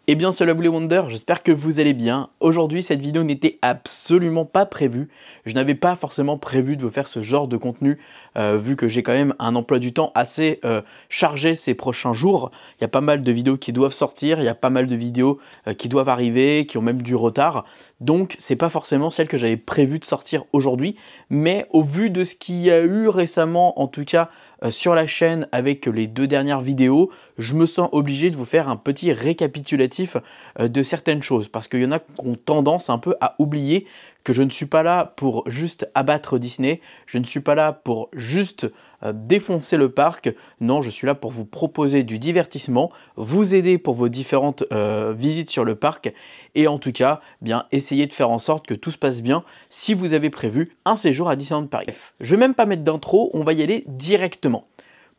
Eh bien salut à vous les Wonders, j'espère que vous allez bien. Aujourd'hui cette vidéo n'était absolument pas prévue. Je n'avais pas forcément prévu de vous faire ce genre de contenu vu que j'ai quand même un emploi du temps assez chargé ces prochains jours. Il y a pas mal de vidéos qui doivent sortir, il y a pas mal de vidéos qui doivent arriver, qui ont même du retard. Donc c'est pas forcément celle que j'avais prévu de sortir aujourd'hui. Mais au vu de ce qu'il y a eu récemment, en tout cas sur la chaîne avec les 2 dernières vidéos, je me sens obligé de vous faire un petit récapitulatif de certaines choses parce qu'il y en a qui ont tendance un peu à oublier que je ne suis pas là pour juste abattre Disney, je ne suis pas là pour juste défoncer le parc, non, je suis là pour vous proposer du divertissement, vous aider pour vos différentes visites sur le parc et en tout cas, bien essayer de faire en sorte que tout se passe bien si vous avez prévu un séjour à Disneyland Paris. Je ne vais même pas mettre d'intro, on va y aller directement.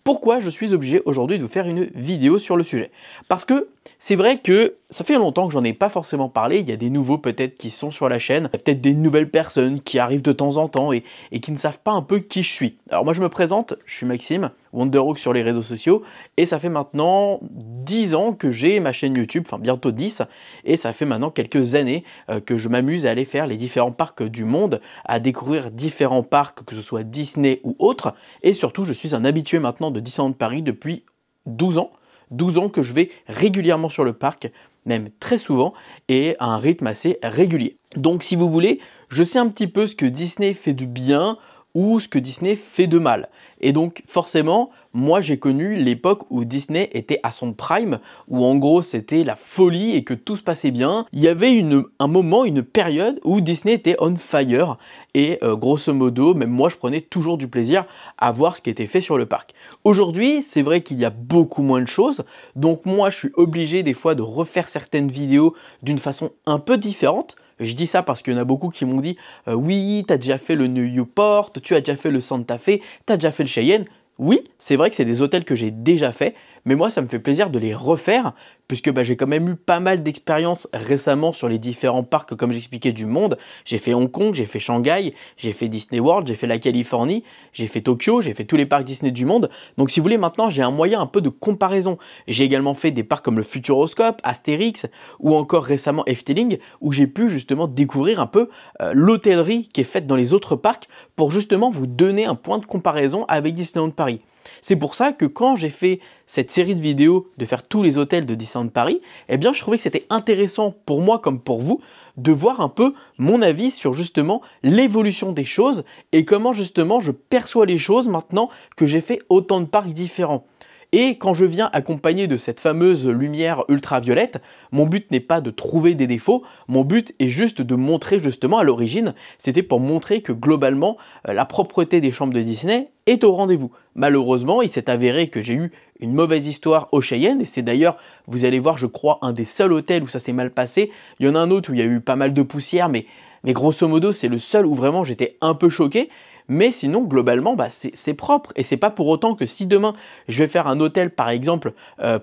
Pourquoi je suis obligé aujourd'hui de vous faire une vidéo sur le sujet? Parce que c'est vrai que ça fait longtemps que j'en ai pas forcément parlé, il y a des nouveaux peut-être qui sont sur la chaîne, peut-être des nouvelles personnes qui arrivent de temps en temps et qui ne savent pas un peu qui je suis. Alors moi je me présente, je suis Maxime, Wonderhook sur les réseaux sociaux et ça fait maintenant 10 ans que j'ai ma chaîne YouTube, enfin bientôt 10, et ça fait maintenant quelques années que je m'amuse à aller faire les différents parcs du monde, à découvrir différents parcs, que ce soit Disney ou autres, et surtout je suis un habitué maintenant de Disneyland Paris depuis 12 ans. 12 ans que je vais régulièrement sur le parc, même très souvent, et à un rythme assez régulier. Donc si vous voulez, je sais un petit peu ce que Disney fait de bien ou ce que Disney fait de mal. Et donc forcément, moi j'ai connu l'époque où Disney était à son prime, où en gros c'était la folie et que tout se passait bien. Il y avait un moment, une période où Disney était on fire et grosso modo, même moi je prenais toujours du plaisir à voir ce qui était fait sur le parc. Aujourd'hui, c'est vrai qu'il y a beaucoup moins de choses, donc moi je suis obligé des fois de refaire certaines vidéos d'une façon un peu différente. Je dis ça parce qu'il y en a beaucoup qui m'ont dit oui, tu as déjà fait le Newport, tu as déjà fait le Santa Fe, tu as déjà fait le Cheyenne. Oui, c'est vrai que c'est des hôtels que j'ai déjà fait, mais moi ça me fait plaisir de les refaire puisque j'ai quand même eu pas mal d'expériences récemment sur les différents parcs comme j'expliquais du monde. J'ai fait Hong Kong, j'ai fait Shanghai, j'ai fait Disney World, j'ai fait la Californie, j'ai fait Tokyo, j'ai fait tous les parcs Disney du monde. Donc si vous voulez maintenant j'ai un moyen un peu de comparaison. J'ai également fait des parcs comme le Futuroscope, Astérix ou encore récemment Efteling où j'ai pu justement découvrir un peu l'hôtellerie qui est faite dans les autres parcs pour justement vous donner un point de comparaison avec Disneyland Paris. C'est pour ça que quand j'ai fait cette série de vidéos de faire tous les hôtels de Disneyland Paris, eh bien je trouvais que c'était intéressant pour moi comme pour vous de voir un peu mon avis sur justement l'évolution des choses et comment justement je perçois les choses maintenant que j'ai fait autant de parcs différents. Et quand je viens accompagné de cette fameuse lumière ultraviolette, mon but n'est pas de trouver des défauts, mon but est juste de montrer justement à l'origine, c'était pour montrer que globalement la propreté des chambres de Disney est au rendez-vous. Malheureusement, il s'est avéré que j'ai eu une mauvaise histoire au Cheyenne et c'est d'ailleurs, vous allez voir, je crois, un des seuls hôtels où ça s'est mal passé. Il y en a un autre où il y a eu pas mal de poussière, mais grosso modo, c'est le seul où vraiment j'étais un peu choqué. Mais sinon, globalement, c'est propre. Et c'est pas pour autant que si demain, je vais faire un hôtel, par exemple,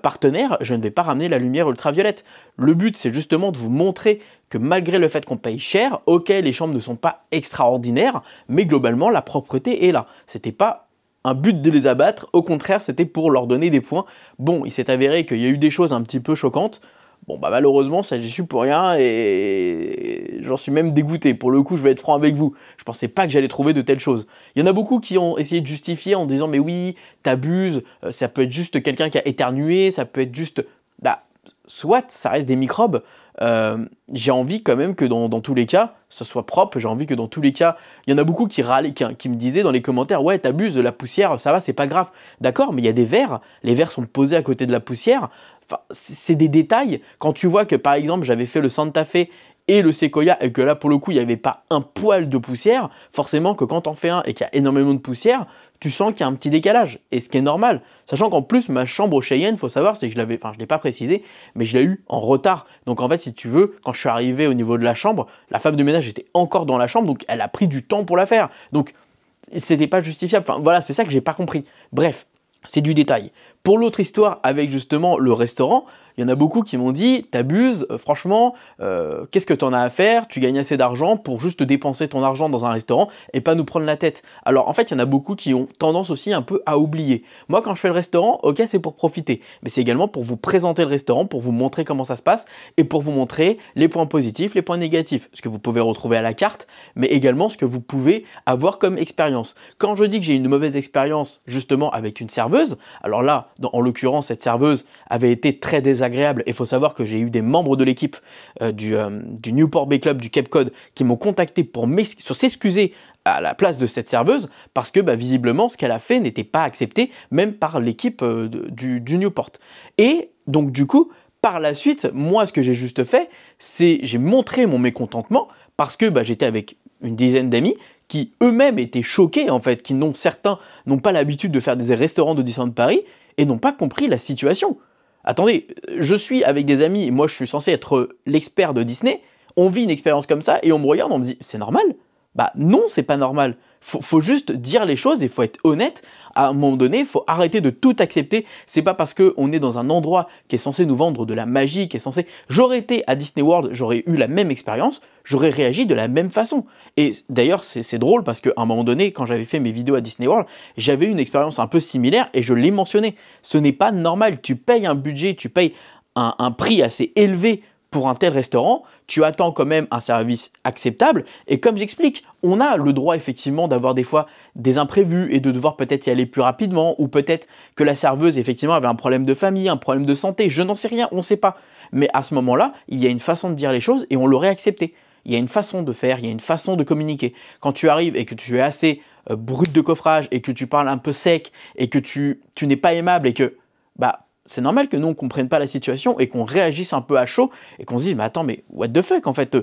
partenaire, je ne vais pas ramener la lumière ultraviolette. Le but, c'est justement de vous montrer que malgré le fait qu'on paye cher, ok, les chambres ne sont pas extraordinaires, mais globalement, la propreté est là. C'était pas un but de les abattre, au contraire, c'était pour leur donner des points. Bon, il s'est avéré qu'il y a eu des choses un petit peu choquantes. Bon malheureusement ça j'y suis pour rien et j'en suis même dégoûté. Pour le coup je vais être franc avec vous, je pensais pas que j'allais trouver de telles choses. Il y en a beaucoup qui ont essayé de justifier en disant mais oui t'abuses, ça peut être juste quelqu'un qui a éternué, ça peut être juste... soit ça reste des microbes, j'ai envie quand même que dans tous les cas, ça soit propre, j'ai envie que dans tous les cas, il y en a beaucoup qui râlaient, qui me disaient dans les commentaires, ouais t'abuses de la poussière, ça va, c'est pas grave. D'accord, mais il y a des verres, les verres sont posés à côté de la poussière, enfin, c'est des détails. Quand tu vois que par exemple j'avais fait le Santa Fe et le Sequoia et que là pour le coup il n'y avait pas un poil de poussière, forcément que quand t'en fais un et qu'il y a énormément de poussière, tu sens qu'il y a un petit décalage, et ce qui est normal. Sachant qu'en plus ma chambre au Cheyenne, faut savoir, c'est que je l'avais, enfin je l'ai pas précisé, mais je l'ai eu en retard. Donc en fait si tu veux, quand je suis arrivé au niveau de la chambre, la femme de ménage était encore dans la chambre, donc elle a pris du temps pour la faire. Donc c'était pas justifiable, enfin voilà, c'est ça que j'ai pas compris. Bref, c'est du détail. Pour l'autre histoire avec justement le restaurant, il y en a beaucoup qui m'ont dit « t'abuses, franchement, qu'est-ce que t'en as à faire? Tu gagnes assez d'argent pour juste dépenser ton argent dans un restaurant et pas nous prendre la tête. » Alors en fait, il y en a beaucoup qui ont tendance aussi un peu à oublier. Moi, quand je fais le restaurant, ok, c'est pour profiter, mais c'est également pour vous présenter le restaurant, pour vous montrer comment ça se passe et pour vous montrer les points positifs, les points négatifs, ce que vous pouvez retrouver à la carte, mais également ce que vous pouvez avoir comme expérience. Quand je dis que j'ai une mauvaise expérience justement avec une serveuse, alors là, en l'occurrence, cette serveuse avait été très désagréable. Et il faut savoir que j'ai eu des membres de l'équipe du Newport Bay Club, du Cape Cod, qui m'ont contacté pour s'excuser à la place de cette serveuse parce que visiblement ce qu'elle a fait n'était pas accepté même par l'équipe du Newport. Et donc du coup, par la suite, moi ce que j'ai juste fait, c'est j'ai montré mon mécontentement parce que j'étais avec une dizaine d'amis qui eux-mêmes étaient choqués en fait, certains n'ont pas l'habitude de faire des restaurants de Disneyland Paris et n'ont pas compris la situation. Attendez, je suis avec des amis, moi je suis censé être l'expert de Disney, on vit une expérience comme ça et on me regarde, on me dit c'est normal? Bah non, c'est pas normal. Faut juste dire les choses et faut être honnête. À un moment donné, il faut arrêter de tout accepter. C'est pas parce qu'on est dans un endroit qui est censé nous vendre de la magie, qui est censé... J'aurais été à Disney World, j'aurais eu la même expérience, j'aurais réagi de la même façon. Et d'ailleurs, c'est drôle parce qu'à un moment donné, quand j'avais fait mes vidéos à Disney World, j'avais eu une expérience un peu similaire et je l'ai mentionné. Ce n'est pas normal. Tu payes un budget, tu payes un prix assez élevé pour un tel restaurant, tu attends quand même un service acceptable et comme j'explique, on a le droit effectivement d'avoir des fois des imprévus et de devoir peut-être y aller plus rapidement ou peut-être que la serveuse effectivement avait un problème de famille, un problème de santé, je n'en sais rien, on ne sait pas. Mais à ce moment-là, il y a une façon de dire les choses et on l'aurait accepté. Il y a une façon de faire, il y a une façon de communiquer. Quand tu arrives et que tu es assez brut de coffrage et que tu parles un peu sec et que tu n'es pas aimable et que c'est normal que nous, on ne comprenne pas la situation et qu'on réagisse un peu à chaud et qu'on se dise « mais attends, mais what the fuck, en fait,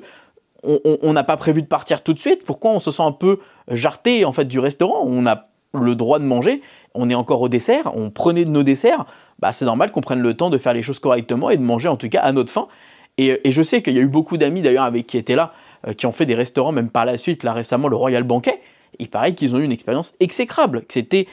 on n'a pas prévu de partir tout de suite, pourquoi on se sent un peu jarté en fait, du restaurant? On a le droit de manger, on est encore au dessert, on prenait de nos desserts, c'est normal qu'on prenne le temps de faire les choses correctement et de manger en tout cas à notre faim. » Et je sais qu'il y a eu beaucoup d'amis d'ailleurs qui étaient là, qui ont fait des restaurants même par la suite, là récemment le Royal Banquet, il paraît qu'ils ont eu une expérience exécrable, que c'était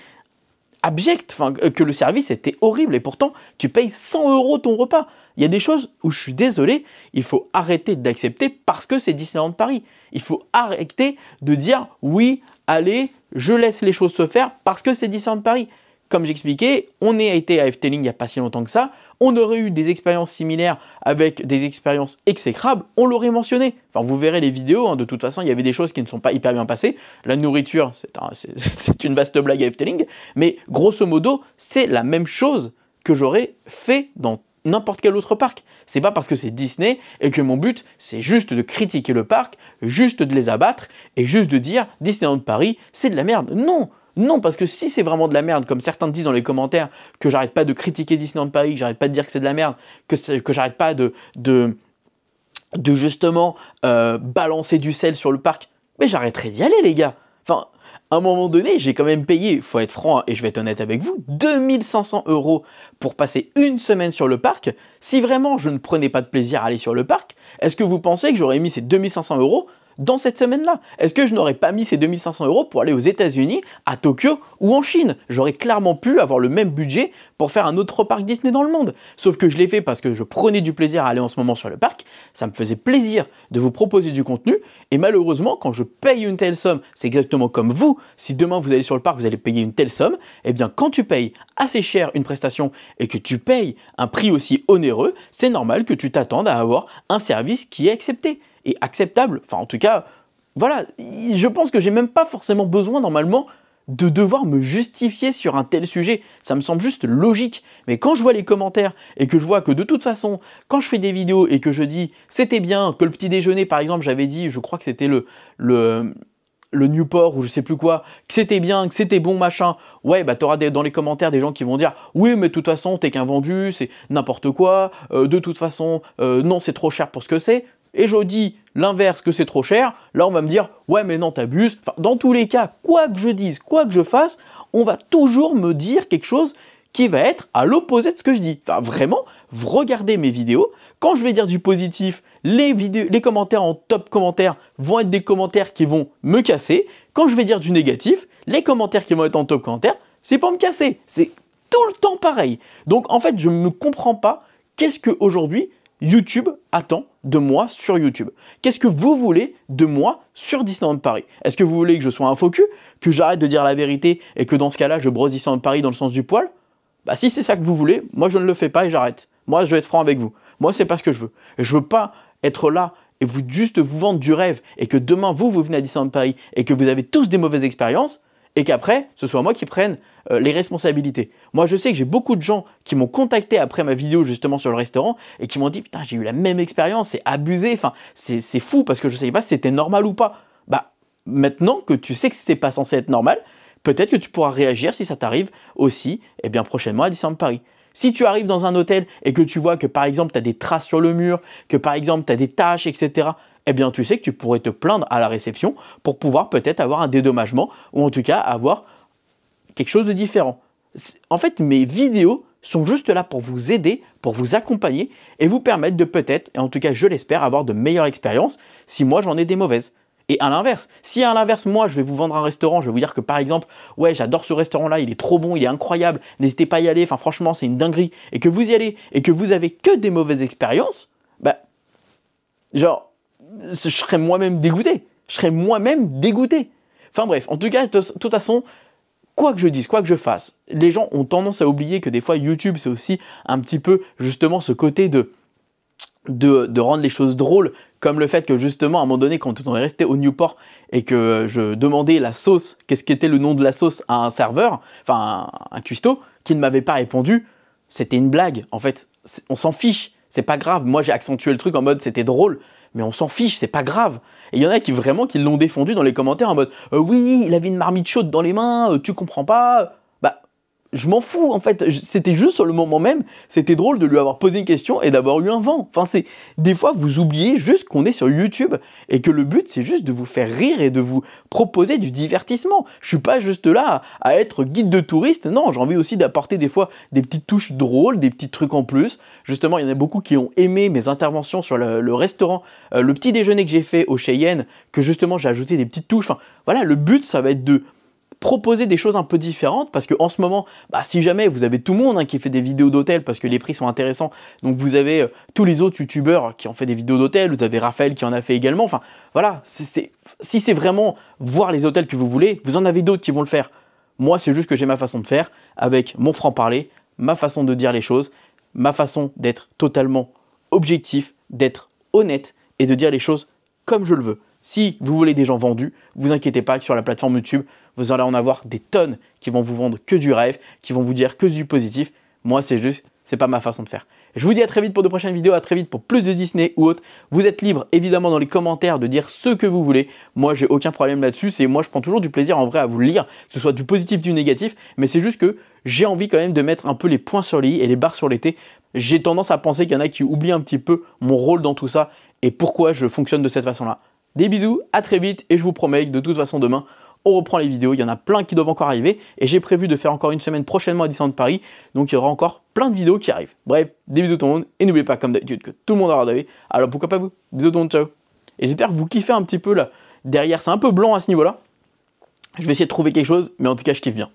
abject, que le service était horrible et pourtant tu payes 100 € ton repas. Il y a des choses où je suis désolé, il faut arrêter d'accepter parce que c'est Disneyland Paris. Il faut arrêter de dire oui, allez, je laisse les choses se faire parce que c'est Disneyland Paris. Comme j'expliquais, on a été à Efteling il n'y a pas si longtemps que ça, on aurait eu des expériences similaires avec des expériences exécrables, on l'aurait mentionné. Enfin, vous verrez les vidéos, de toute façon, il y avait des choses qui ne sont pas hyper bien passées. La nourriture, c'est une vaste blague à Efteling, mais grosso modo, c'est la même chose que j'aurais fait dans n'importe quel autre parc. C'est pas parce que c'est Disney et que mon but, c'est juste de critiquer le parc, juste de les abattre et juste de dire Disneyland Paris, c'est de la merde. Non! Non, parce que si c'est vraiment de la merde, comme certains disent dans les commentaires, que j'arrête pas de critiquer Disneyland Paris, que j'arrête pas de dire que c'est de la merde, que j'arrête pas de justement balancer du sel sur le parc, mais j'arrêterai d'y aller les gars. Enfin, à un moment donné, j'ai quand même payé, il faut être franc et je vais être honnête avec vous, 2500 € pour passer une semaine sur le parc. Si vraiment je ne prenais pas de plaisir à aller sur le parc, est-ce que vous pensez que j'aurais mis ces 2500 € dans cette semaine-là? Est-ce que je n'aurais pas mis ces 2500 € pour aller aux États-Unis, à Tokyo ou en Chine? J'aurais clairement pu avoir le même budget pour faire un autre parc Disney dans le monde. Sauf que je l'ai fait parce que je prenais du plaisir à aller en ce moment sur le parc. Ça me faisait plaisir de vous proposer du contenu. Et malheureusement, quand je paye une telle somme, c'est exactement comme vous. Si demain vous allez sur le parc, vous allez payer une telle somme. Eh bien, quand tu payes assez cher une prestation et que tu payes un prix aussi onéreux, c'est normal que tu t'attendes à avoir un service qui est accepté. Et acceptable, enfin en tout cas, voilà, je pense que j'ai même pas forcément besoin normalement de devoir me justifier sur un tel sujet, ça me semble juste logique. Mais quand je vois les commentaires et que je vois que de toute façon, quand je fais des vidéos et que je dis c'était bien, que le petit déjeuner par exemple, j'avais dit, je crois que c'était le Newport ou je sais plus quoi, que c'était bien, que c'était bon, machin, ouais, t'auras dans les commentaires des gens qui vont dire oui, mais de toute façon, t'es qu'un vendu, c'est n'importe quoi, de toute façon, non, c'est trop cher pour ce que c'est. Et je dis l'inverse, que c'est trop cher, là on va me dire ouais mais non t'abuses. Enfin, dans tous les cas, quoi que je dise, quoi que je fasse, on va toujours me dire quelque chose qui va être à l'opposé de ce que je dis. Enfin vraiment, vous regardez mes vidéos, quand je vais dire du positif, les commentaires en top commentaires vont être des commentaires qui vont me casser. Quand je vais dire du négatif, les commentaires qui vont être en top commentaires, c'est pour me casser. tout le temps pareil. Donc en fait, je ne comprends pas qu'est-ce qu'aujourd'hui YouTube attend de moi sur YouTube. Qu'est-ce que vous voulez de moi sur Disneyland Paris? Est-ce que vous voulez que je sois un faux cul, que j'arrête de dire la vérité et que dans ce cas-là, je brosse Disneyland Paris dans le sens du poil? Bah si c'est ça que vous voulez, moi je ne le fais pas et j'arrête. Moi je vais être franc avec vous. Moi c'est pas ce que je veux. Je veux pas être là et juste vous vendre du rêve et que demain vous venez à Disneyland Paris et que vous avez tous des mauvaises expériences et qu'après ce soit moi qui prenne les responsabilités. Moi je sais que j'ai beaucoup de gens qui m'ont contacté après ma vidéo justement sur le restaurant et qui m'ont dit putain j'ai eu la même expérience, c'est abusé, enfin c'est fou parce que je ne savais pas si c'était normal ou pas. Bah maintenant que tu sais que c'est pas censé être normal, peut-être que tu pourras réagir si ça t'arrive aussi prochainement à Disneyland Paris. Si tu arrives dans un hôtel et que tu vois que par exemple tu as des traces sur le mur, que par exemple tu as des taches, etc., eh bien tu sais que tu pourrais te plaindre à la réception pour pouvoir peut-être avoir un dédommagement ou en tout cas avoir quelque chose de différent. En fait, mes vidéos sont juste là pour vous aider, pour vous accompagner et vous permettre de peut-être, et en tout cas je l'espère, avoir de meilleures expériences si moi j'en ai des mauvaises. Et à l'inverse, si à l'inverse, moi, je vais vous vendre un restaurant, je vais vous dire que par exemple, ouais, j'adore ce restaurant-là, il est trop bon, il est incroyable, n'hésitez pas à y aller, enfin franchement, c'est une dinguerie, et que vous y allez, et que vous avez que des mauvaises expériences, bah, genre, je serais moi-même dégoûté. Je serais moi-même dégoûté. Enfin bref, en tout cas, de toute façon, quoi que je dise, quoi que je fasse, les gens ont tendance à oublier que des fois, YouTube, c'est aussi un petit peu, justement, ce côté de rendre les choses drôles, comme le fait que justement à un moment donné quand on est resté au Newport et que je demandais la sauce, qu'est-ce qu'était le nom de la sauce à un serveur, enfin un cuistot, qui ne m'avait pas répondu, c'était une blague, en fait, on s'en fiche, c'est pas grave, moi j'ai accentué le truc en mode c'était drôle, mais on s'en fiche, c'est pas grave. Et il y en a qui vraiment qui l'ont défendu dans les commentaires en mode oui, il avait une marmite chaude dans les mains, tu comprends pas. Bah je m'en fous en fait, c'était juste sur le moment même, c'était drôle de lui avoir posé une question et d'avoir eu un vent. Enfin c'est, des fois vous oubliez juste qu'on est sur YouTube et que le but c'est juste de vous faire rire et de vous proposer du divertissement. Je suis pas juste là à être guide de touriste, non, j'ai envie aussi d'apporter des fois des petites touches drôles, des petits trucs en plus. Justement il y en a beaucoup qui ont aimé mes interventions sur le restaurant, le petit déjeuner que j'ai fait au Cheyenne, que justement j'ai ajouté des petites touches. Enfin voilà, le but ça va être de proposer des choses un peu différentes parce que en ce moment, bah, si jamais vous avez tout le monde qui fait des vidéos d'hôtel parce que les prix sont intéressants, donc vous avez tous les autres youtubeurs qui ont fait des vidéos d'hôtel, vous avez Raphaël qui en a fait également, enfin voilà, si c'est vraiment voir les hôtels que vous voulez, vous en avez d'autres qui vont le faire. Moi c'est juste que j'ai ma façon de faire avec mon franc-parler, ma façon de dire les choses, ma façon d'être totalement objectif, d'être honnête et de dire les choses comme je le veux. Si vous voulez des gens vendus, vous inquiétez pas que sur la plateforme YouTube, vous allez en avoir des tonnes qui vont vous vendre que du rêve, qui vont vous dire que du positif. Moi, c'est juste, c'est pas ma façon de faire. Je vous dis à très vite pour de prochaines vidéos, à très vite pour plus de Disney ou autre. Vous êtes libre, évidemment, dans les commentaires de dire ce que vous voulez. Moi, j'ai aucun problème là-dessus. Moi, je prends toujours du plaisir en vrai à vous le lire, que ce soit du positif, du négatif. Mais c'est juste que j'ai envie quand même de mettre un peu les points sur les i et les barres sur les t. J'ai tendance à penser qu'il y en a qui oublient un petit peu mon rôle dans tout ça et pourquoi je fonctionne de cette façon-là. Des bisous, à très vite et je vous promets que de toute façon demain, on reprend les vidéos, il y en a plein qui doivent encore arriver et j'ai prévu de faire encore une semaine prochainement à Disneyland Paris, donc il y aura encore plein de vidéos qui arrivent. Bref, des bisous tout le monde et n'oubliez pas comme d'habitude que tout le monde aura d'avis, alors pourquoi pas vous. Bisous tout le monde, ciao. Et j'espère que vous kiffez un petit peu là, derrière c'est un peu blanc à ce niveau-là, je vais essayer de trouver quelque chose, mais en tout cas je kiffe bien.